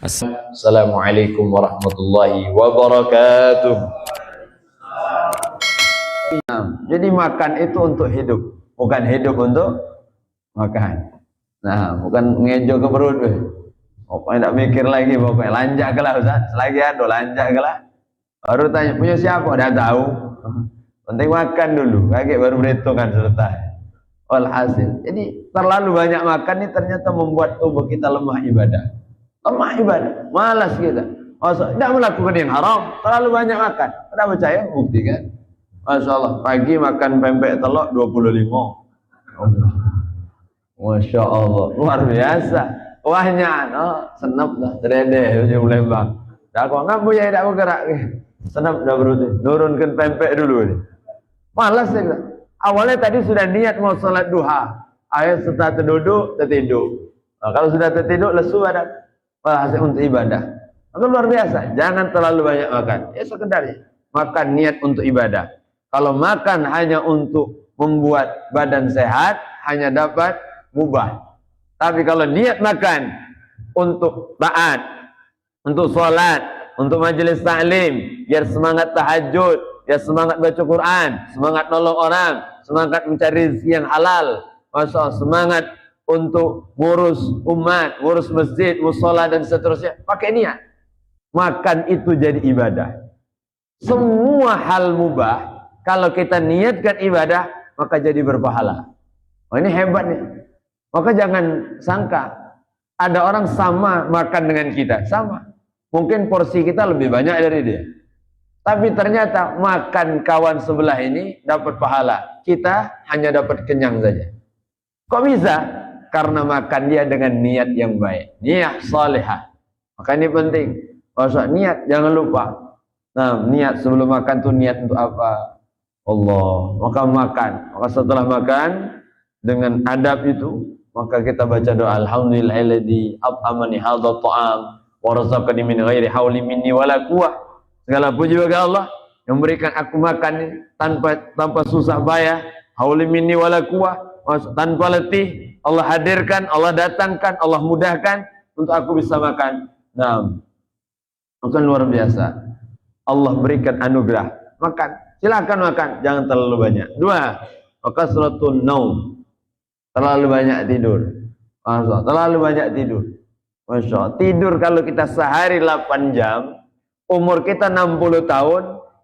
Assalamualaikum warahmatullahi wabarakatuh. Jadi makan itu untuk hidup, bukan hidup untuk makan. Nah, bukan ngejo ke perut. Pokoknya tak mikir lagi, pokoknya lanjak ke lah Ustaz. Selagi ada lanjak ke lah. Baru tanya punya siapa, dah tahu. Penting makan dulu, kaget baru berhitungan selesai. Walhasil, jadi terlalu banyak makan ini ternyata membuat tubuh kita lemah ibadah. Lemah ibadah, malas kita. Tidak melakukan yang haram, terlalu banyak makan. Tidak percaya, buktikan. Masya Allah, pagi makan pempek telur 25. Masya Allah, luar biasa. Wahnya, senap dah, teredeh, ujung lembang. Dah kok nggak punya, tidak bergerak. Senap dah berhenti, nurunkan pempek dulu ni. Malas ya kita. Awalnya tadi sudah niat mau sholat duha. Akhirnya setelah tertidur. Nah, kalau sudah tertidur, lesu badan. Hasil untuk ibadah. Maka luar biasa. Jangan terlalu banyak makan. Ya sekedarnya. Makan niat untuk ibadah. Kalau makan hanya untuk membuat badan sehat, hanya dapat mubah. Tapi kalau niat makan untuk taat, untuk sholat, untuk majelis taklim, biar semangat tahajud, biar semangat baca Quran, semangat nolong orang, semangat mencari rezeki yang halal, Masya Allah, semangat untuk ngurus umat, ngurus masjid, musola dan seterusnya, pakai niat. Makan itu jadi ibadah. Semua hal mubah, kalau kita niatkan ibadah, maka jadi berpahala. Oh, ini hebat nih. Maka jangan sangka ada orang sama makan dengan kita, sama. Mungkin porsi kita lebih banyak dari dia. Tapi ternyata makan kawan sebelah ini dapat pahala. Kita hanya dapat kenyang saja. Kok bisa? Karena makan dia dengan niat yang baik. Niat salihah. Maka ini penting. Maksud niat, jangan lupa. Nah, niat sebelum makan tuh niat untuk apa? Allah. Maka makan. Maka setelah makan, dengan adab itu, maka kita baca doa. Alhamdulillahilladzi at'amani hadha ta'am wa razaqani min ghairi hauli minni wala quwwah. Segala puji bagi Allah yang memberikan aku makan tanpa susah payah, hauli minni wala quwwah, tanpa letih. Allah hadirkan, Allah datangkan, Allah mudahkan untuk aku bisa makan. Nah, makan luar biasa. Allah berikan anugerah. Makan, silakan makan, jangan terlalu banyak. 2, kasratun naum. Terlalu banyak tidur. Masya Allah, terlalu banyak tidur. Masya Allah, tidur kalau kita sehari 8 jam, umur kita 60 tahun,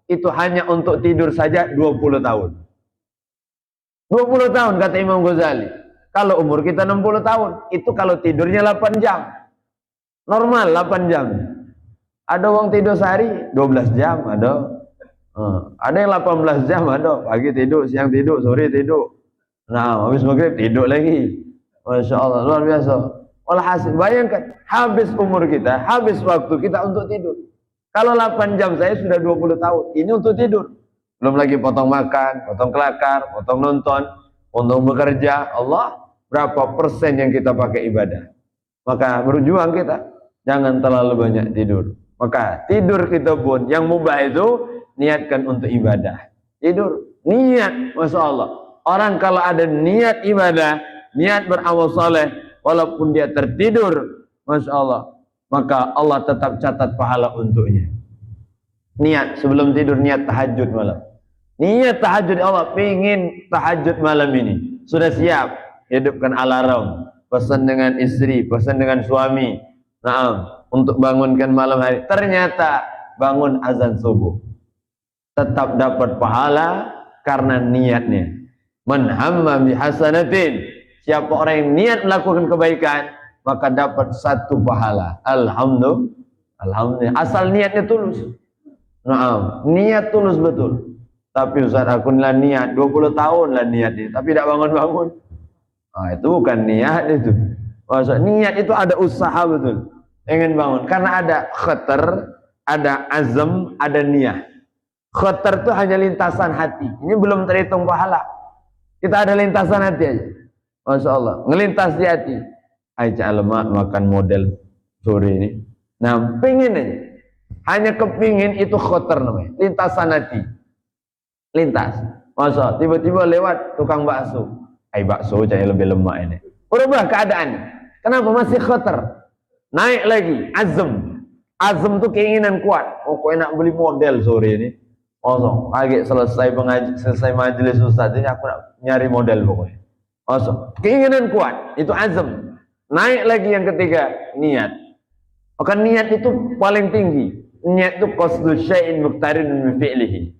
itu hanya untuk tidur saja 20 tahun. 20 tahun kata Imam Ghazali. Kalau umur kita 60 tahun, itu kalau tidurnya 8 jam. Normal 8 jam. Ada orang tidur sehari 12 jam, ada. Ada yang 18 jam, ada. Pagi tidur, siang tidur, sore tidur. Nah, habis maghrib tidur lagi. Masya Allah, luar biasa. Walhasil, bayangkan, habis umur kita, habis waktu kita untuk tidur. Kalau 8 jam saya sudah 20 tahun, ini untuk tidur. Belum lagi potong makan, potong kelakar, potong nonton, potong bekerja. Allah, berapa persen yang kita pakai ibadah. Maka berjuang kita, jangan terlalu banyak tidur. Maka tidur kita pun, yang mubah itu, niatkan untuk ibadah. Tidur, niat, Masya Allah. Orang kalau ada niat ibadah, niat beramal soleh, walaupun dia tertidur, Masya Allah, maka Allah tetap catat pahala untuknya. Niat sebelum tidur, niat tahajud malam. Niat tahajud, Allah pingin tahajud malam ini. Sudah siap, hidupkan alarm, pesan dengan istri, pesan dengan suami, untuk bangunkan malam hari. Ternyata bangun azan subuh, tetap dapat pahala karena niatnya. Man hamma bihasanatin, siapa orang yang niat melakukan kebaikan, maka dapat 1 pahala. Alhamdulillah. Asal niatnya tulus. Niat tulus betul. Tapi Ustaz, aku lah niat 20 tahun lah niat ini, tapi tidak bangun-bangun. Itu bukan niat itu. Maksud niat itu ada usaha betul. Ingin bangun karena ada khatar, ada azam, ada niat. Khatar itu hanya lintasan hati. Ini belum terhitung pahala. Kita ada lintasan hati aja. Masya Allah, ngelintas di hati. Aisyah lemak makan model sore ini. Nah, pingin aja. Hanya kepingin itu khoter namanya. Lintasan hati. Lintas. Masya Allah, tiba-tiba lewat tukang bakso. Bakso jadi lebih lemak ini. Berubah keadaannya. Kenapa masih khoter? Naik lagi, azm. Azm tuh keinginan kuat. Oh, kok enak beli model sore ini. Kosong. Kaget selesai majelis Ustaz ini aku nak nyari model pokoknya. Kosong. Keinginan kuat, itu azm. Naik lagi yang ketiga, niat. Maka niat itu paling tinggi. Niat itu qasdu syai'in muqtarin min fi'lihi.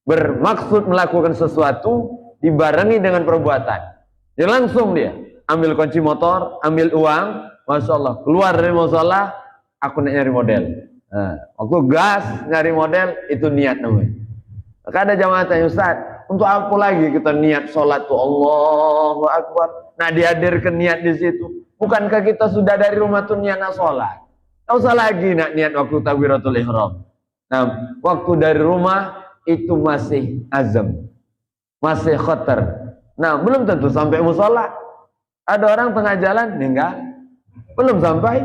Bermaksud melakukan sesuatu dibarengi dengan perbuatan. Jadi langsung dia ambil kunci motor, ambil uang, masya Allah, keluar dari musola, aku nak nyari model. Nah, waktu gas nyari model itu niat namanya. Maka ada jamaah tanya, Ustaz, untuk apa lagi kita niat sholat tuh Allahu Akbar? Nah, dihadirkan niat di situ. Bukankah kita sudah dari rumah tuh niat nak sholat? Tak usah lagi nak niat waktu takbiratul ihram. Nah, waktu dari rumah itu masih azam, masih khatar. Nah, belum tentu sampai musola. Ada orang tengah jalan meninggal, belum sampai.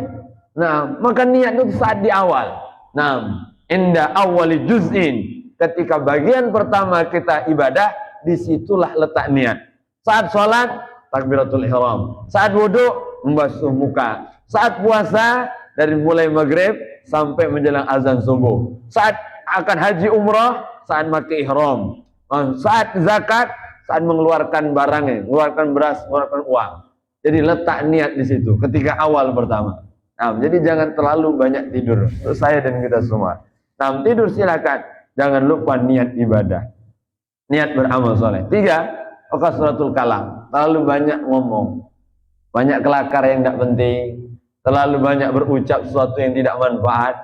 Nah, maka niat itu saat di awal. Nah, inda awali juz'in, ketika bagian pertama kita ibadah, disitulah letak niat. Saat sholat, takbiratul ihram. Saat wudhu, membasuh muka. Saat puasa, dari mulai maghrib sampai menjelang azan subuh. Saat akan haji umrah, saat pakai ihram. Saat zakat, saat mengeluarkan barangnya, mengeluarkan beras, mengeluarkan uang. Jadi letak niat di situ ketika awal pertama. Nah, jadi jangan terlalu banyak tidur. Terus saya dan kita semua. Nah, tidur silakan. Jangan lupa niat ibadah. Niat beramal soleh. 3, kasratul kalam. Terlalu banyak ngomong. Banyak kelakar yang tidak penting. Terlalu banyak berucap sesuatu yang tidak manfaat.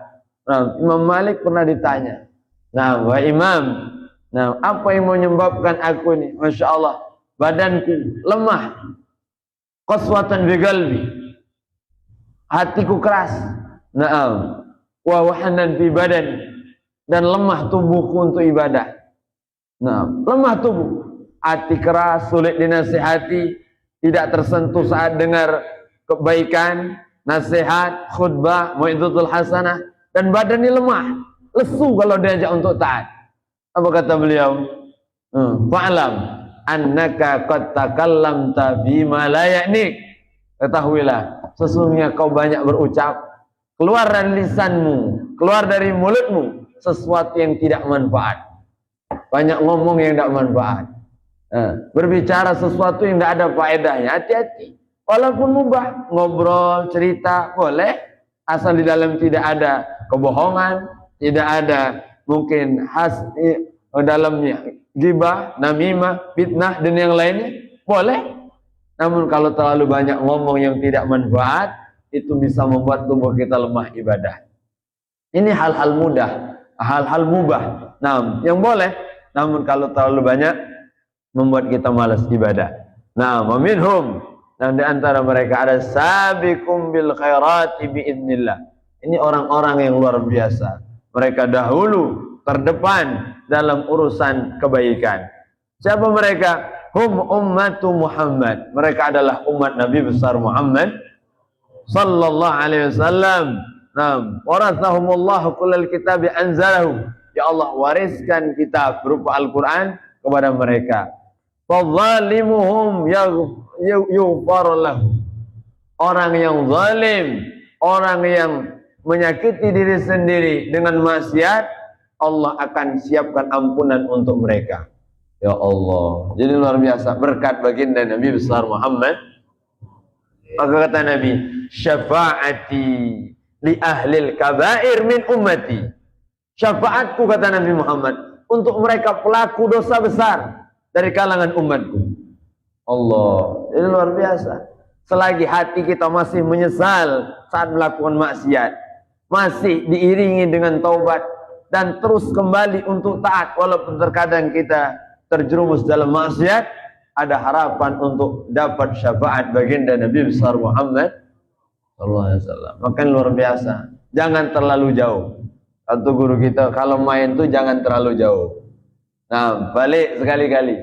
Nah, Imam Malik pernah ditanya. Nah, wahai Imam, nah, apa yang menyebabkan aku ini? Masya Allah, badanku lemah. Qaswatan biqalbi, hatiku keras. Naam, wa wahanan fi badan, dan lemah tubuhku untuk ibadah. Nah, lemah tubuh, hati keras, sulit dinasihati, tidak tersentuh saat dengar kebaikan, nasihat, khutbah, mau'izatul hasanah, dan badannya lemah, lesu kalau diajak untuk taat. Apa kata beliau? Fa'lam annaka qad takallamta bima la ya'nik. Ketahuilah, sesungguhnya kau banyak berucap, keluar dari lisanmu, keluar dari mulutmu sesuatu yang tidak manfaat. Banyak ngomong yang tidak manfaat. Berbicara sesuatu yang tidak ada faedahnya, hati-hati. Walaupun mubah, ngobrol, cerita, boleh. Asal di dalam tidak ada kebohongan, tidak ada mungkin dalamnya ghibah, namimah, fitnah, dan yang lainnya, boleh. Namun kalau terlalu banyak ngomong yang tidak manfaat, itu bisa membuat tubuh kita lemah ibadah. Ini hal-hal mudah, hal-hal mubah. Nah, yang boleh. Namun kalau terlalu banyak, membuat kita malas ibadah. Nah, waminhum, dan di antara mereka ada sabiqum bil khairati biidznillah. Ini orang-orang yang luar biasa. Mereka dahulu terdepan dalam urusan kebaikan. Siapa mereka? Hum ummatu Muhammad. Mereka adalah umat Nabi besar Muhammad sallallahu alaihi wasallam. Nah, warathahumullahu kullal kitabi anzalahu. Ya Allah wariskan kitab berupa Al-Qur'an kepada mereka. Fadzalimuhum yughfar lahu. Orang yang zalim, orang yang menyakiti diri sendiri dengan maksiat, Allah akan siapkan ampunan untuk mereka. Ya Allah, jadi luar biasa berkat baginda Nabi besar Muhammad. Maka kata Nabi, syafaati li ahlil kabair min ummati. Syafaatku, kata Nabi Muhammad, untuk mereka pelaku dosa besar dari kalangan umatku. Allah, ini luar biasa. Selagi hati kita masih menyesal saat melakukan maksiat, masih diiringi dengan taubat dan terus kembali untuk taat, walaupun terkadang kita terjerumus dalam maksiat, ada harapan untuk dapat syafaat baginda Nabi besar Muhammad sallallahu alaihi wasallam. Maka luar biasa. Jangan terlalu jauh. Satu guru kita, kalau main tuh jangan terlalu jauh. Nah, balik sekali-kali.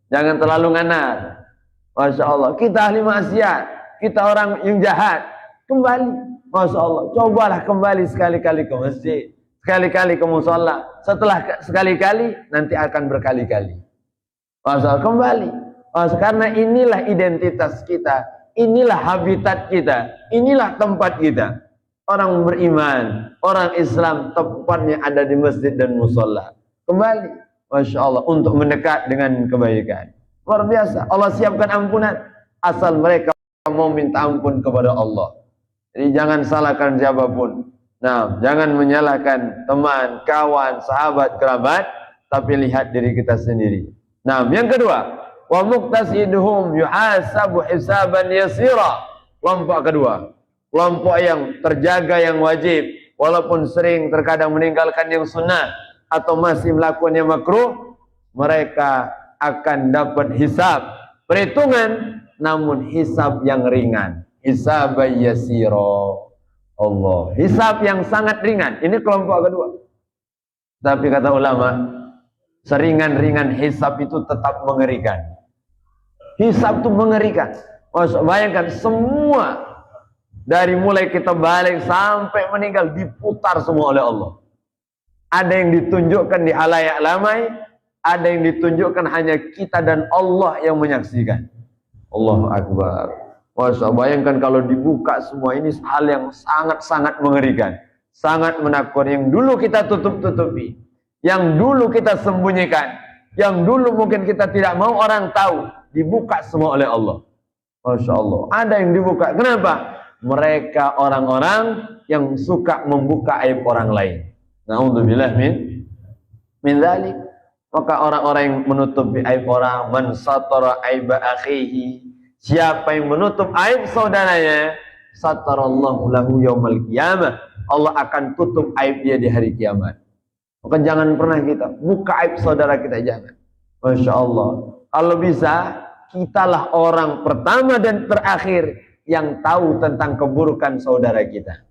Jangan terlalu nganar. Masya Allah, kita ahli maksiat, kita orang yang jahat, kembali. Masya Allah, cobalah kembali sekali-kali ke masjid, sekali-kali ke musola. Setelah sekali-kali, nanti akan berkali-kali. Masya Allah, kembali. Masya, karena inilah identitas kita, inilah habitat kita, inilah tempat kita. orang beriman, orang Islam tepatnya ada di masjid dan musola. Kembali, Masya Allah, untuk mendekat dengan kebaikan. Luar biasa, Allah siapkan ampunan asal mereka mau minta ampun kepada Allah. Jadi jangan salahkan siapapun. Nah, jangan menyalahkan teman, kawan, sahabat, kerabat, tapi lihat diri kita sendiri. Nah, yang kedua, wa muqtasiduhum yuhasabu hisaban yasira. Kelompok kedua, kelompok yang terjaga yang wajib, walaupun sering terkadang meninggalkan yang sunnah atau masih melakukan yang makruh, mereka akan dapat hisab, perhitungan, namun hisab yang ringan. Hisab yasira. Allah, hisab yang sangat ringan. Ini kelompok kedua. Tapi kata ulama, seringan-ringan hisab itu tetap mengerikan. Hisab itu mengerikan. Bayangkan semua dari mulai kita balik sampai meninggal diputar semua oleh Allah. Ada yang ditunjukkan di halayak ramai, ada yang ditunjukkan hanya kita dan Allah yang menyaksikan. Allahu Akbar. Masya Allah, bayangkan kalau dibuka semua ini hal yang sangat-sangat mengerikan, sangat menakutkan. Yang dulu kita tutup-tutupi, yang dulu kita sembunyikan, yang dulu mungkin kita tidak mau orang tahu, dibuka semua oleh Allah. Masya Allah, ada yang dibuka. Kenapa? Mereka orang-orang yang suka membuka aib orang lain. Na'udzubillah min dzalik. Maka orang-orang yang menutupi aib orang, man satara aiba akhihi, siapa yang menutup aib saudaranya, satarallahu lahu yaumal qiyamah, Allah akan tutup aib dia di hari kiamat. Maka jangan pernah kita buka aib saudara kita, jangan. Masya Allah, kalau bisa kitalah orang pertama dan terakhir yang tahu tentang keburukan saudara kita.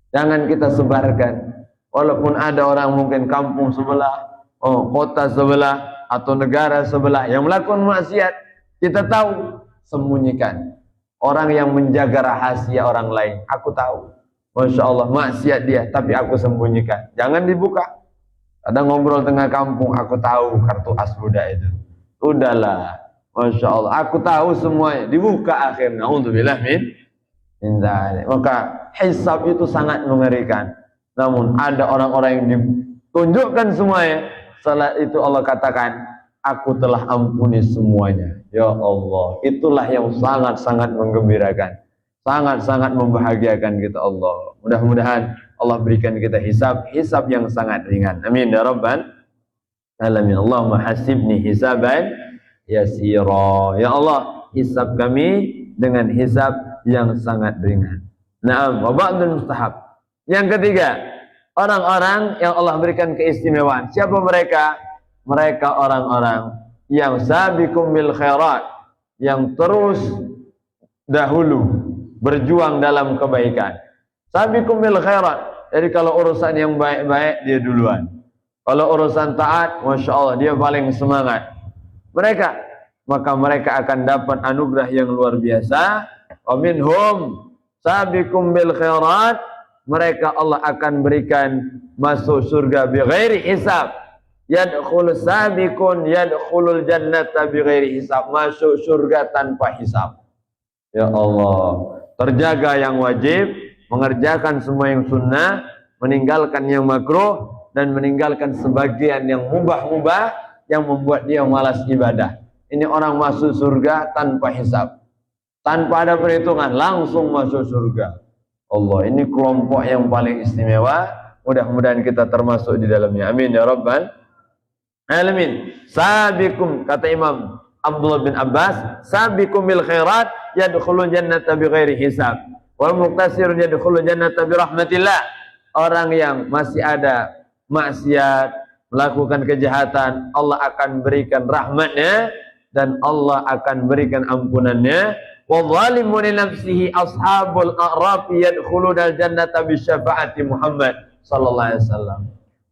Jangan kita sebarkan. Walaupun ada orang mungkin kampung sebelah, kota sebelah, atau negara sebelah yang melakukan maksiat, kita tahu, sembunyikan. Orang yang menjaga rahasia orang lain, aku tahu, Masya Allah, maksiat dia, tapi aku sembunyikan. Jangan dibuka. Ada ngobrol tengah kampung, aku tahu kartu as budak itu. Udahlah, Masya Allah, aku tahu semuanya. Dibuka akhirnya. Na'udzubillah min dzalik. Maka hisab itu sangat mengerikan. Namun ada orang-orang yang ditunjukkan semuanya. Setelah itu Allah katakan, aku telah ampuni semuanya. Ya Allah, itulah yang sangat-sangat menggembirakan, sangat-sangat membahagiakan kita Allah. Mudah-mudahan Allah berikan kita hisab yang sangat ringan. Amin ya rabbal alamin. Allahumma hasibni hisaban yasira. Ya Allah, hisab kami dengan hisab yang sangat ringan. Naam, wa ba'dul mustahab. Yang ketiga, orang-orang yang Allah berikan keistimewaan. Siapa mereka? Mereka orang-orang yang sabiqum bil khairat, yang terus dahulu berjuang dalam kebaikan. Sabiqum bil khairat. Jadi kalau urusan yang baik-baik dia duluan. Kalau urusan taat, Masya Allah, dia paling semangat. Maka mereka akan dapat anugerah yang luar biasa. Wa minhum sabiqum bil khairat. Mereka Allah akan berikan masuk surga bighairi hisab. Yadkhulu sabiqun yadkhulul jannata bighairi hisab. Masuk surga tanpa hisab. Ya Allah, terjaga yang wajib, mengerjakan semua yang sunnah, meninggalkan yang makruh, dan meninggalkan sebagian yang mubah-mubah yang membuat dia malas ibadah. Ini orang masuk surga tanpa hisab, tanpa ada perhitungan, langsung masuk surga. Allah, ini kelompok yang paling istimewa. Mudah-mudahan kita termasuk di dalamnya. Amin ya rabbal alamin. Sabiqum, kata Imam Abdullah bin Abbas, sabiqum bil khairat yadkhulul jannata bighairi hisab. Wal muqtasirun yadkhulul jannata bi rahmatillah. Orang yang masih ada maksiat, melakukan kejahatan, Allah akan berikan rahmatnya dan Allah akan berikan ampunannya. Wa zalimun li nafsihi ashabul a'rafi yadkhulunal jannata bi syafaati Muhammad sallallahu alaihi wasallam.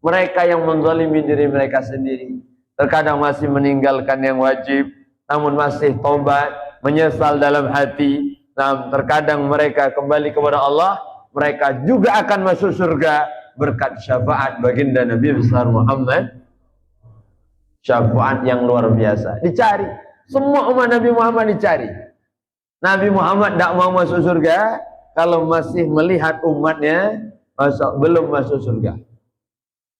Mereka yang menzalimi diri mereka sendiri, terkadang masih meninggalkan yang wajib, namun masih taubat, menyesal dalam hati. Nah, terkadang mereka kembali kepada Allah, mereka juga akan masuk surga berkat syafaat baginda Nabi besar Muhammad. Syafaat yang luar biasa, dicari. Semua umat Nabi Muhammad dicari. Nabi Muhammad tidak mau masuk surga, kalau masih melihat umatnya belum masuk surga.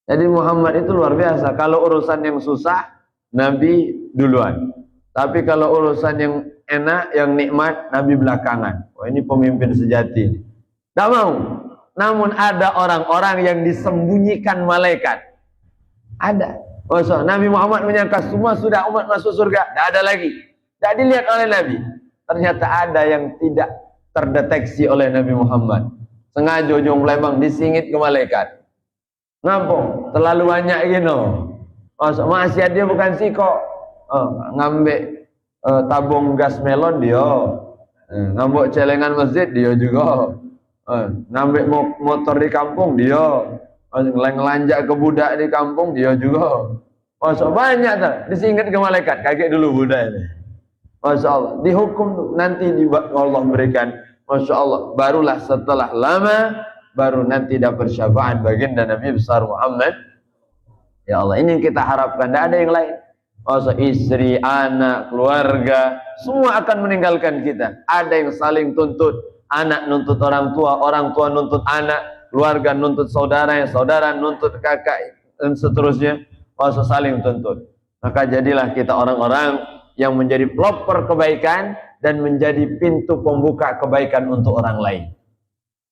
Jadi Muhammad itu luar biasa. Kalau urusan yang susah, Nabi duluan. Tapi kalau urusan yang enak, yang nikmat, Nabi belakangan. Wah, ini pemimpin sejati. Tidak mau. Namun ada orang-orang yang disembunyikan malaikat. Ada. Nabi Muhammad menyangka semua sudah umat masuk surga. Tidak ada lagi. Tidak dilihat oleh Nabi. Ternyata ada yang tidak terdeteksi oleh Nabi Muhammad. Sengaja ujung Lembang disingit ke malaikat. Ngampung, terlalu banyak gitu. Maksiat dia bukan siko. Ngambil tabung gas melon dia. Ngambil celengan masjid dia juga. Ngambil motor di kampung dia. Ngelanjak ke budak di kampung dia juga. Banyak tuh disingkat ke malaikat. Kaget dulu budak ini. Masya Allah, dihukum nanti Allah berikan. Masya Allah, barulah setelah lama baru nanti dapat syafaat baginda Nabi besar Muhammad. Ya Allah, ini yang kita harapkan. Tidak ada yang lain. Masa istri, anak, keluarga, semua akan meninggalkan kita. Ada yang saling tuntut. Anak nuntut orang tua nuntut anak, keluarga nuntut saudara, saudara nuntut kakak, dan seterusnya. Masa saling tuntut. Maka jadilah kita orang-orang yang menjadi pelopor kebaikan dan menjadi pintu pembuka kebaikan untuk orang lain.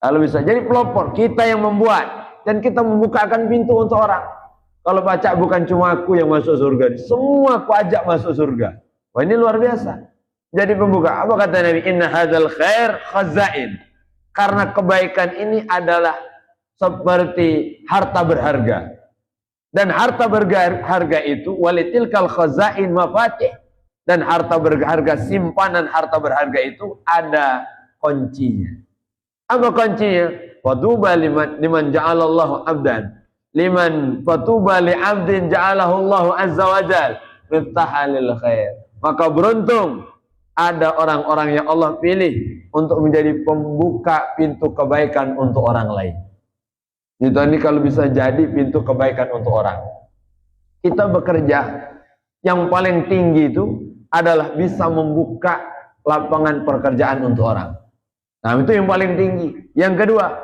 Kalau bisa jadi pelopor, kita yang membuat dan kita membukakan pintu untuk orang. Kalau baca bukan cuma aku yang masuk surga, semua aku ajak masuk surga. Wah, ini luar biasa. Jadi pembuka. Apa kata Nabi? Inna hadzal khair khazain. Karena kebaikan ini adalah seperti harta berharga. Dan harta berharga itu walitilkal khazain mafatih. Dan harta berharga, simpanan harta berharga itu ada kuncinya. Apa kuncinya? Fatuba liman ja'alallahu abdan. Fatuba li abdin ja'alahu Allahu azza wa jal miftahalil khair. Maka beruntung ada orang-orang yang Allah pilih untuk menjadi pembuka pintu kebaikan untuk orang lain. Itu ini kalau bisa jadi pintu kebaikan untuk orang. Kita bekerja, yang paling tinggi itu adalah bisa membuka lapangan pekerjaan untuk orang. Nah, itu yang paling tinggi. Yang kedua,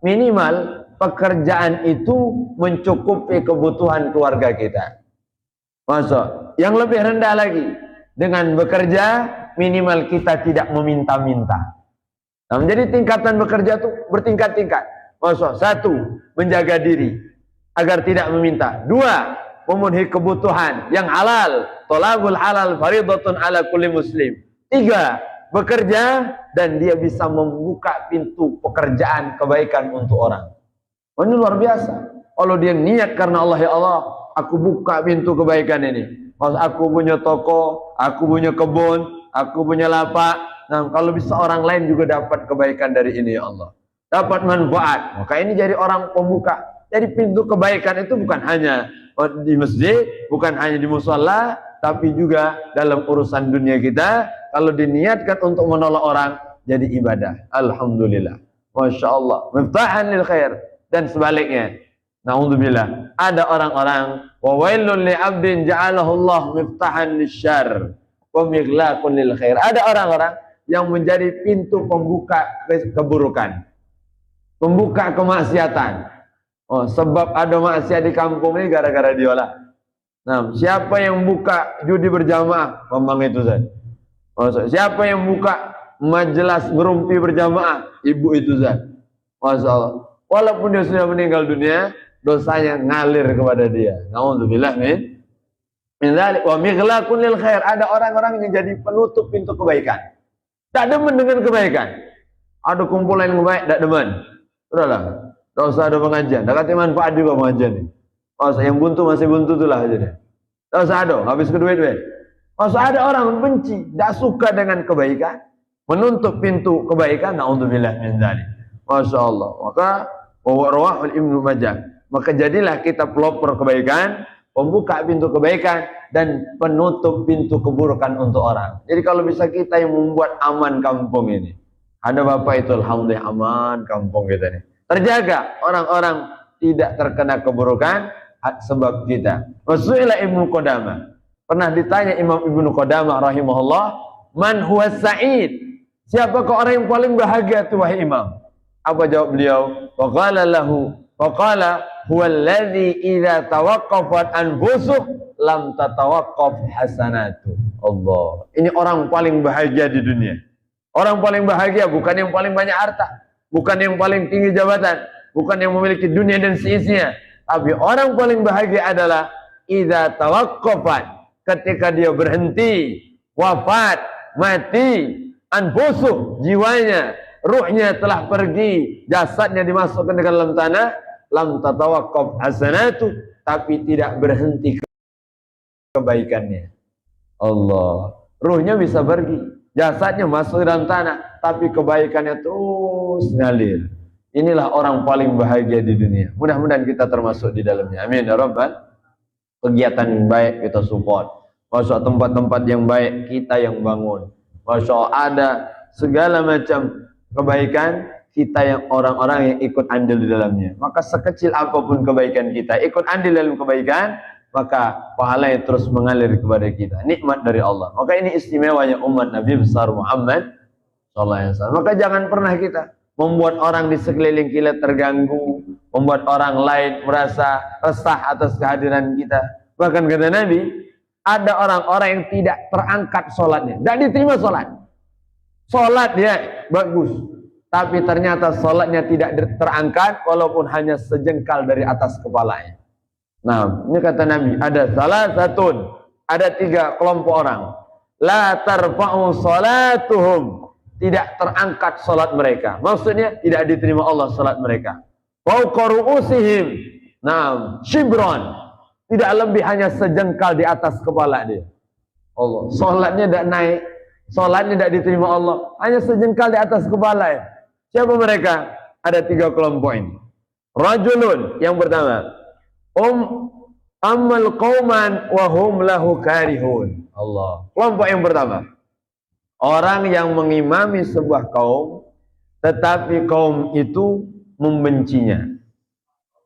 minimal pekerjaan itu mencukupi kebutuhan keluarga kita. Masuk. Yang lebih rendah lagi, dengan bekerja minimal kita tidak meminta-minta. Nah, menjadi tingkatan bekerja itu bertingkat-tingkat. Masuk. Satu, menjaga diri agar tidak meminta. Dua, memenuhi kebutuhan yang halal. Thalabul halal faridatun ala kulli muslim. Tiga, bekerja dan dia bisa membuka pintu pekerjaan kebaikan untuk orang. Oh, ini luar biasa. Kalau dia niat karena Allah, ya Allah, aku buka pintu kebaikan ini. Kalau aku punya toko, aku punya kebun, aku punya lapak. Nah, kalau bisa orang lain juga dapat kebaikan dari ini, ya Allah. Dapat manfaat. Maka ini jadi orang pembuka. Jadi pintu kebaikan itu bukan hanya di masjid, bukan hanya di mushola, tapi juga dalam urusan dunia kita. Kalau diniatkan untuk menolong orang, jadi ibadah. Alhamdulillah. Masya Allah. Miftahan lil khair. Dan sebaliknya, naudzubillah, ada orang-orang wa wailul li 'abdin ja'alahu Allah miftahan lisyarr wa mighlaqun lil khair. Ada orang-orang yang menjadi pintu pembuka keburukan, pembuka kemaksiatan. Oh, sebab ada maksiat di kampung ini gara-gara diolah. Nah, siapa yang buka judi berjamaah? Memang itu Zat. Oh, siapa yang buka majelis ngerumpi berjamaah? Ibu itu Zat. Masya Allah. Walaupun dia sudah meninggal dunia, dosanya ngalir kepada dia. Nauzubillah min dzalik wa mighlaqun lil khair. Ada orang-orang yang jadi penutup pintu kebaikan. Tak demen dengan kebaikan. Ada kumpulan yang baik, tak demen. Sudahlah, tak usah ada pengajian. Tak kata manfaat juga pengajian ini. Yang buntu masih buntu itulah aja deh. Tak usah ada, habis ke duit. Ada orang benci, tak suka dengan kebaikan, menutup pintu kebaikan. Nauzubillah min dzalik. Masya Allah. Maka rawahul Ibnu Majah. Maka jadilah kita pelopor kebaikan, pembuka pintu kebaikan, dan penutup pintu keburukan untuk orang. Jadi kalau bisa kita yang membuat aman kampung ini. Ada bapak itu alhamdulillah aman kampung kita ini. Terjaga orang-orang tidak terkena keburukan sebab kita. Wasu'ila Ibnu Qudamah. Pernah ditanya Imam Ibnu Qudamah rahimahullah, man huwa sa'id? Siapakah orang yang paling bahagia itu wahai imam? Apa jawab beliau? Faqala lahu, faqala huwa alladhi idza tawaqqafat anfusuh lam tatawaqqaf hasanatu. Allah. Ini orang paling bahagia di dunia. Orang paling bahagia bukan yang paling banyak harta, bukan yang paling tinggi jabatan, bukan yang memiliki dunia dan seisinya, tapi orang paling bahagia adalah idza tawaqqafat, ketika dia berhenti, wafat, mati, anfusuh, jiwanya, ruhnya telah pergi, jasadnya dimasukkan ke dalam tanah, lam tatawaqqaf hasanatu, tapi tidak berhenti kebaikannya. Allah, ruhnya bisa pergi, jasadnya masuk ke dalam tanah, tapi kebaikannya terus ngalir. Inilah orang paling bahagia di dunia. Mudah-mudahan kita termasuk di dalamnya. Amin ya rabbal. Kegiatan yang baik kita support. Masuk tempat-tempat yang baik kita yang bangun. Masya Allah, ada segala macam kebaikan, kita yang orang-orang yang ikut andil di dalamnya. Maka sekecil apapun kebaikan kita, ikut andil dalam kebaikan, maka pahalanya terus mengalir kepada kita. Nikmat dari Allah. Maka ini istimewanya umat Nabi besar Muhammad sallallahu alaihi wasallam. Maka jangan pernah kita membuat orang di sekeliling kita terganggu, membuat orang lain merasa resah atas kehadiran kita. Bahkan kata Nabi, ada orang-orang yang tidak terangkat sholatnya, tidak diterima sholat. Sholat dia bagus, tapi ternyata sholatnya tidak terangkat walaupun hanya sejengkal dari atas kepalanya. Nah, ini kata Nabi, ada salah satu, ada 3 kelompok orang. La tarfa'u sholatuhum, tidak terangkat sholat mereka. Maksudnya tidak diterima Allah sholat mereka. Fawqa ru'usihim, nah, shibron, tidak lebih hanya sejengkal di atas kepala dia. Allah, sholatnya tidak naik, sholatnya tidak diterima Allah, hanya sejengkal di atas kepala ya. Siapa mereka? Ada 3 kelompok ini. Rajulun, yang pertama, amal qauman wa hum lahu karihun. Allah. Kelompok yang pertama, orang yang mengimami sebuah kaum tetapi kaum itu membencinya.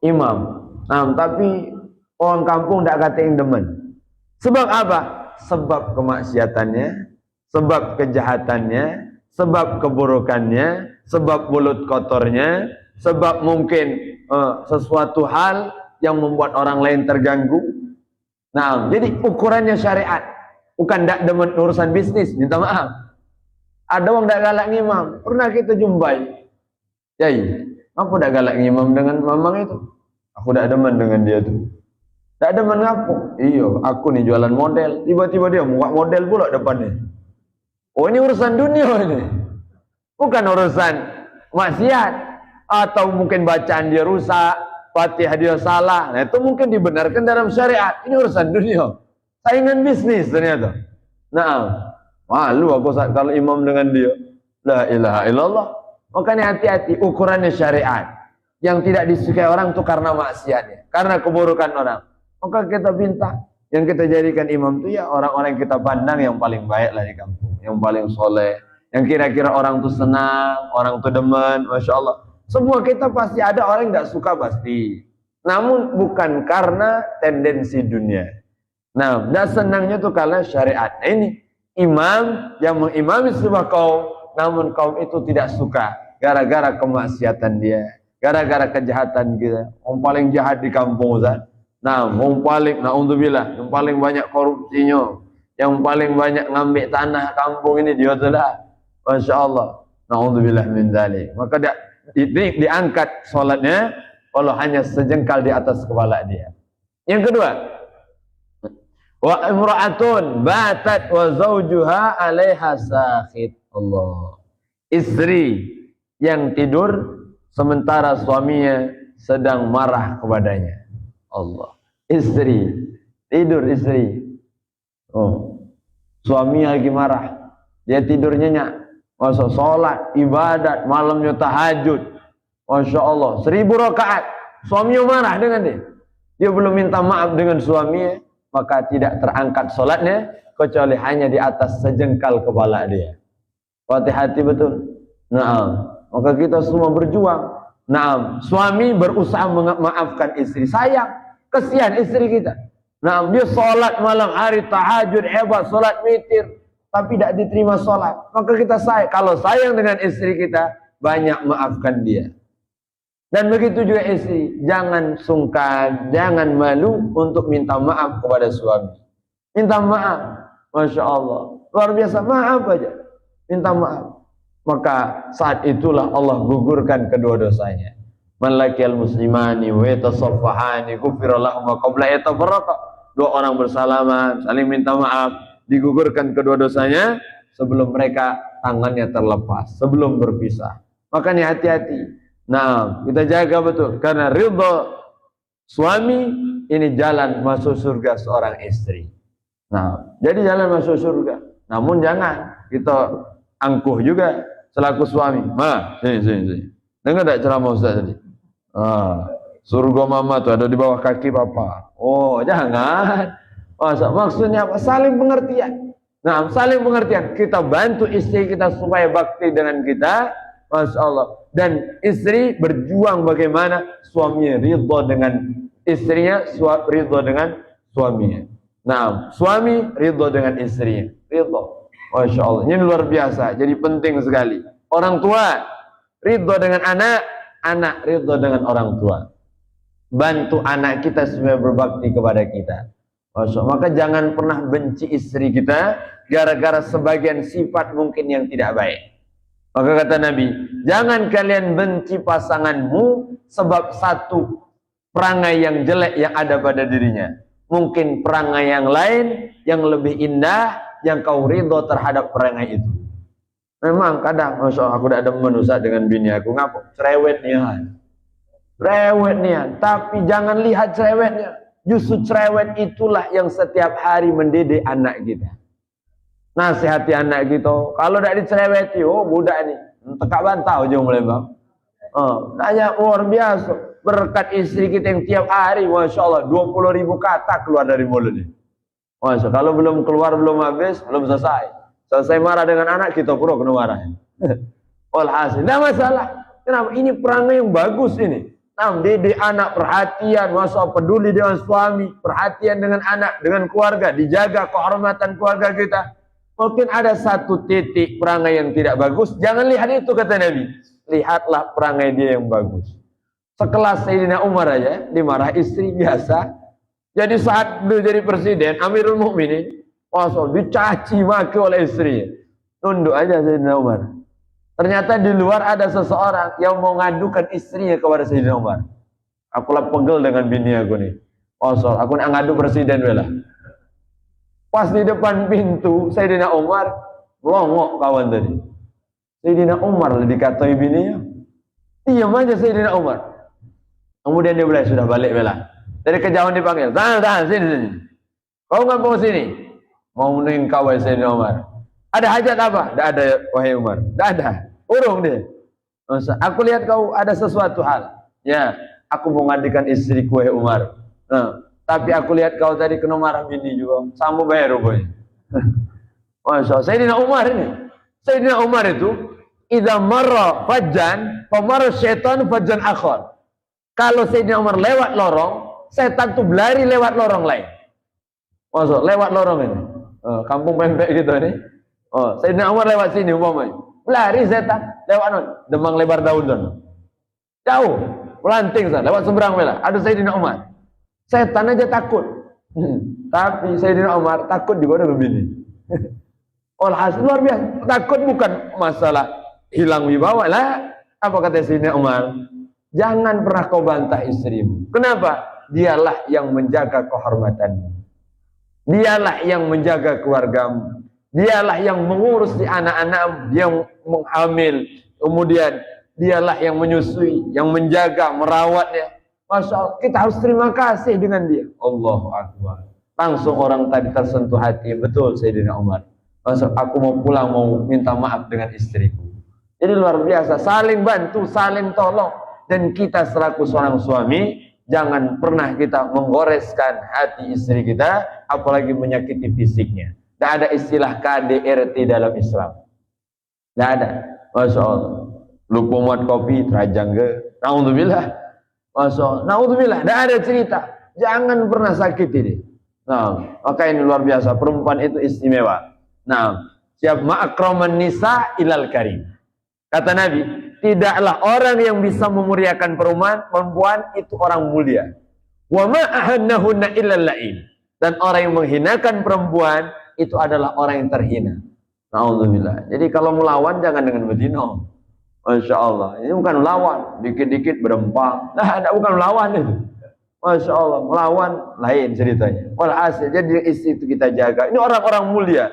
Imam. Nah, tapi orang kampung tidak kata yang demen. Sebab apa? Sebab kemaksiatannya, sebab kejahatannya, sebab keburukannya, sebab mulut kotornya, sebab mungkin sesuatu hal yang membuat orang lain terganggu. Nah, jadi ukurannya syariat, bukan tidak demen urusan bisnis. Minta maaf, ada orang tidak galak ngimam. Pernah kita jumpai, Yai, aku tidak galak ngimam dengan mamang itu. Aku tidak demen dengan dia tuh. Tidak demen ngaku. Iyo, aku nih jualan model. Tiba-tiba dia buka model pula depannya. Oh, ini urusan dunia ini, bukan urusan maksiat. Atau mungkin bacaan dia rusak, Fatihah dia salah. Nah, itu mungkin dibenarkan dalam syariat. Ini urusan dunia, saingan bisnis ternyata. Nah, malu aku kalau imam dengan dia. La ilaha illallah. Makanya hati-hati, ukurannya syariat. Yang tidak disukai orang itu karena maksiatnya, karena keburukan orang. Maka kita minta, yang kita jadikan imam itu ya orang-orang yang kita pandang yang paling baik lah di kampung, yang paling soleh, yang kira-kira orang itu senang, orang itu demen, masya Allah. Semua kita pasti ada orang yang tidak suka pasti, namun bukan karena tendensi dunia. Nah, tidak senangnya itu karena syariat. Nah, ini imam yang mengimami sebuah kaum, namun kaum itu tidak suka gara-gara kemaksiatan dia, gara-gara kejahatan kita. Yang paling jahat di kampung, Ustaz. Nah, yang paling, na'udzubillah, yang paling banyak korupsinya, yang paling banyak ngambil tanah kampung ini dia adalah, masya Allah, na'udzubillah min dzalik. Maka dia diangkat sholatnya walau hanya sejengkal di atas kepala dia. Yang kedua, wa imra'atun batat wa zawjuha 'alaiha sakhit. Allah. Istri yang tidur sementara suaminya sedang marah kepadanya. Allah. Istri tidur, istri. Oh. Suami lagi marah. Dia tidur nyenyak. Masa sholat, ibadat, malamnya tahajud. Masya Allah, 1000 rakaat. Suaminya marah dengan dia. Dia belum minta maaf dengan suaminya, maka tidak terangkat sholatnya, kecuali hanya di atas sejengkal kepala dia. Hati-hati betul. Nah, maka kita semua berjuang. Nah, suami berusaha memaafkan istri. Sayang, kesian istri kita. Nah, dia sholat malam hari, tahajud, hebat, sholat witir. tapi tidak diterima sholat, maka kita sayang. Kalau sayang dengan istri kita, banyak maafkan dia. Dan begitu juga istri, jangan sungkan, jangan malu untuk minta maaf kepada suami. Minta maaf, Masya Allah, luar biasa, maaf aja, minta maaf. Maka saat itulah Allah gugurkan kedua dosanya. Man laqiyal muslimani wa yatasaffahani ghufira lahum ma qabla yatafarraqa. Dua orang bersalaman, saling minta maaf, digugurkan kedua dosanya sebelum mereka tangannya terlepas, sebelum berpisah. Makanya hati-hati. Nah, kita jaga betul, karena ridha suami ini jalan masuk surga seorang istri. Nah, jadi jalan masuk surga. Namun jangan kita angkuh juga selaku suami. Ma, sini. Dengar tak ceramah Ustaz tadi? Surga mama tuh ada di bawah kaki papa. Oh, jangan. Maksudnya apa? Saling pengertian. Nah, saling pengertian. Kita bantu istri kita supaya bakti dengan kita. Masya Allah. Dan istri berjuang bagaimana suaminya ridho dengan istrinya, ridho dengan suaminya. Nah, suami ridho dengan istrinya, ridho. Masya Allah. Ini luar biasa. Jadi penting sekali. Orang tua ridho dengan anak, anak ridho dengan orang tua. Bantu anak kita supaya berbakti kepada kita. Masya Allah. Maka jangan pernah benci istri kita gara-gara sebagian sifat mungkin yang tidak baik. Maka kata Nabi, jangan kalian benci pasanganmu sebab satu perangai yang jelek yang ada pada dirinya. Mungkin perangai yang lain yang lebih indah yang kau ridho terhadap perangai itu. Memang kadang, Masya Allah, aku tidak ada menusak dengan bini aku, ngapa? Cerewet nian. Cerewet nian. Tapi jangan lihat cerewetnya. Justru cerewet itulah yang setiap hari mendidik anak kita. Nasihati anak gitu. Kalau tidak dicereweti, oh budak ini tekak bantau aja mulai bang. Nanya luar biasa. Berkat istri kita yang tiap hari, Masya Allah, 20.000 kata keluar dari mulutnya. Masya Allah, kalau belum keluar, belum habis, belum selesai. Selesai marah dengan anak, kita pura kena marah. Walhasil, tidak masalah. Kenapa? Ini perangai yang bagus ini. Nah, didik anak, perhatian, Masya Allah, peduli dengan suami, perhatian dengan anak, dengan keluarga, dijaga kehormatan keluarga kita. Mungkin ada satu titik perangai yang tidak bagus, jangan lihat itu kata Nabi. Lihatlah perangai dia yang bagus. Sekelas Sayyidina Umar aja dimarah istri biasa. Jadi saat dia jadi presiden, Amirul Mukminin, dicaci maki oleh istrinya. Tunduk aja Sayyidina Umar. Ternyata di luar ada seseorang yang mau ngadukan istrinya kepada Sayyidina Umar. Aku lah pegel dengan bini aku nih. Aku nak ngadu presiden bela. Pas di depan pintu Sayyidina Umar, longok kawan tadi. Sayyidina Umar dikatai bininya. Diam aja Sayyidina Umar. Kemudian dia bilang, sudah balik bela. Dari kejauhan dipanggil, tahan, sini. Kau nggak mau sini? Mau meningkau wahai Sayyidina Umar. Ada hajat apa? Tidak ada wahai Umar. Tidak ada. Urung dia. Aku lihat kau ada sesuatu hal. Ya, aku mau ngadikan istriku wahai Umar. Tapi aku lihat kau tadi kena marah bini juga. Sama bayar rupanya. Masya Allah. Sayyidina Umar ini. Sayyidina Umar itu, idza marra fajjan, famara syaitan fajjan akhar. Kalau Sayyidina Umar lewat lorong, setan tuh berlari lewat lorong lain. Masya Allah, lewat lorong ini. Kampung pempek gitu nih. Sayyidina Umar lewat sini umpamanya. Lari setan lewat Demang Lebar Daun. Jauh, melanting sana, lewat seberang bela. Ada Sayyidina Umar. Setan aja takut. Tapi Sayyidina Umar takut juga dengan bini. Alhasil luar biasa. Takut bukan masalah hilang wibawa lah. Apa kata Sayyidina Umar? Jangan pernah kau bantah istrimu. Kenapa? Dialah yang menjaga kehormatanmu. Dialah yang menjaga keluargamu. Dialah yang mengurus di anak-anak, yang menghamil. Kemudian dialah yang menyusui, yang menjaga, merawatnya. Masya Allah, kita harus terima kasih dengan dia. Allahu Akbar. Langsung orang tadi tersentuh hati. Betul Sayyidina Umar. Masya Allah, aku mau pulang, mau minta maaf dengan istriku. Jadi luar biasa, saling bantu, saling tolong. Dan kita selaku seorang suami, jangan pernah kita menggoreskan hati istri kita, apalagi menyakiti fisiknya. Tidak ada istilah KDRT dalam Islam. Tidak ada. Masya Allah. Lupa muat kopi, terajang ke. Alhamdulillah. Masya Allah. Naudzubillah, tidak ada cerita. Jangan pernah sakiti dia. Nah, maka ini luar biasa. Perempuan itu istimewa. Nah, Siap ma'akraman nisa ilal karim. Kata Nabi, tidaklah orang yang bisa memuliakan perempuan itu orang mulia. Wa ma ahannahunna illal la'in. Dan orang yang menghinakan perempuan itu adalah orang yang terhina. Na'udzubillah. Jadi kalau melawan jangan dengan betina. Masya Allah. Ini bukan melawan, dikit-dikit berempang. Nah, ada bukan melawan itu. Masya Allah, melawan lain ceritanya. Walhasil, jadi istri itu kita jaga. Ini orang-orang mulia.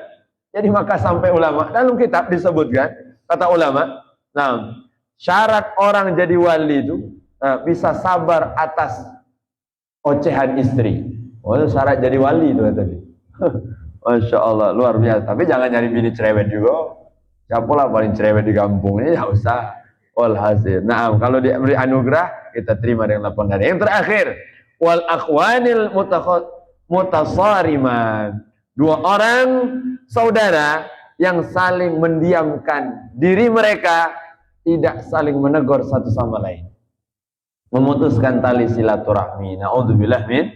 Jadi maka sampai ulama dalam kitab disebutkan, kata ulama, nah, syarat orang jadi wali itu bisa sabar atas ocehan istri. Oh, syarat jadi wali itu tadi. Masya Allah, luar biasa. Tapi jangan nyari bini cerewet juga. Siapalah paling cerewet di kampung ini, ya usah. Walhasil. Nah, kalau diberi anugerah, kita terima dengan lapang dada. Yang terakhir, wal akhwanil mutasariman. Dua orang saudara yang saling mendiamkan diri mereka, tidak saling menegur satu sama lain. Memutuskan tali silaturahmi. Na'udzubillah min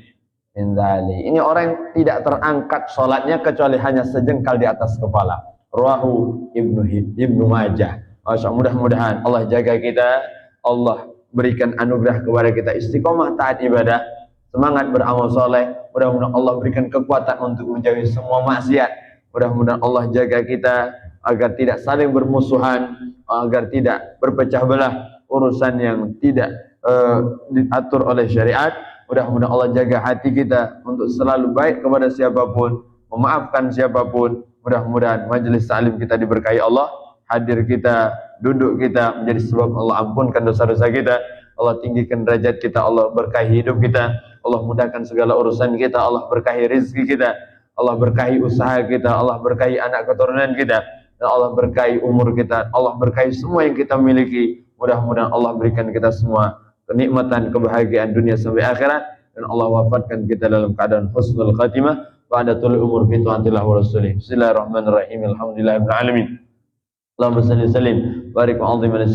dzalik. Ini orang yang tidak terangkat sholatnya kecuali hanya sejengkal di atas kepala. Rawahu Ibnu Majah. Mudah-mudahan Allah jaga kita, Allah berikan anugerah kepada kita istiqomah taat ibadah, semangat beramal soleh. Mudah-mudahan Allah berikan kekuatan untuk menjauhi semua maksiat. Mudah-mudahan Allah jaga kita agar tidak saling bermusuhan, agar tidak berpecah belah urusan yang tidak diatur oleh syariat. Mudah-mudahan Allah jaga hati kita untuk selalu baik kepada siapapun, memaafkan siapapun. Mudah-mudahan majelis ta'lim kita diberkahi Allah, hadir kita, duduk kita menjadi sebab Allah ampunkan dosa-dosa kita, Allah tinggikan derajat kita, Allah berkahi hidup kita, Allah mudahkan segala urusan kita, Allah berkahi rezeki kita, Allah berkahi usaha kita, Allah berkahi anak keturunan kita, dan Allah berkahi umur kita, Allah berkahi semua yang kita miliki. Mudah-mudahan Allah berikan kita semua kenikmatan, kebahagiaan dunia sampai akhirat, dan Allah wafatkan kita dalam keadaan husnul khatimah ba'da tul umur fi ta'atillah wa rasulih. Bismillahirrahmanirrahim. Alhamdulillahirabbil alamin. Allahumma shalli wa sallim barik wa 'azim ala